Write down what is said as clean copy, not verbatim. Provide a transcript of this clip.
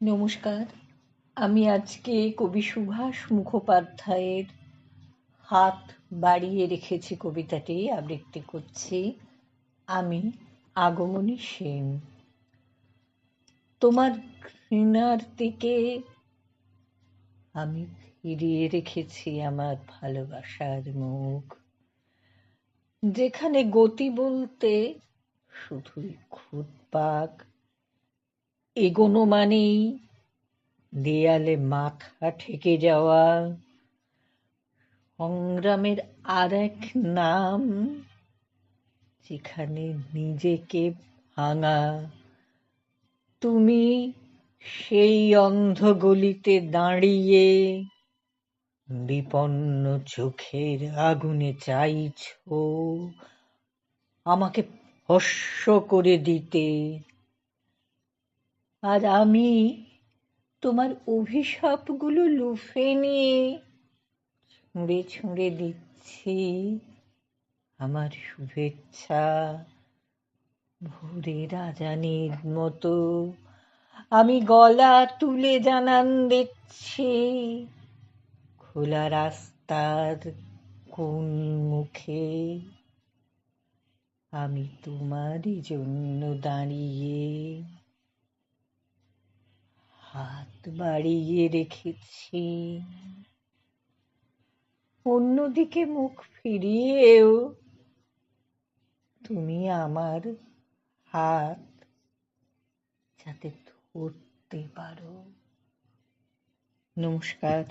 নমস্কার। আমি আজকে কবি সুভাষ মুখোপাধ্যায়ের হাত বাড়িয়ে রেখেছি কবিতাটি আবৃত্তি করছি। আমি আগমনী সেন। তোমার ঘৃণার দিকে আমি ফিরিয়ে রেখেছি আমার ভালোবাসার মুখ, যেখানে গতি বলতে শুধুই ঘুরপাক, এগোনো মানেই দেয়ালে মাথা ঠেকে যাওয়া, সংগ্রামের আর এক নাম, যেখানে নিজেকে ভাঙা। তুমি সেই অন্ধ গলিতে দাঁড়িয়ে বিপন্ন চোখের আগুনে চাইছো আমাকে ভস্ম করে দিতে, আর আমি তোমার অভিশাপগুলো লুফে নিয়ে ছুঁড়ে ছুঁড়ে দিচ্ছি আমার শুভেচ্ছা ভোরের আজানের মতো। আমি গলা তুলে জানান দিচ্ছি খোলা রাস্তার কোন মুখে আমি তোমারই জন্য দাঁড়িয়ে হাত বাড়িয়ে রেখেছি। অন্যদিকে মুখ ফিরিয়েও তুমি আমার হাত যাতে ধরতে পারো। নমস্কার।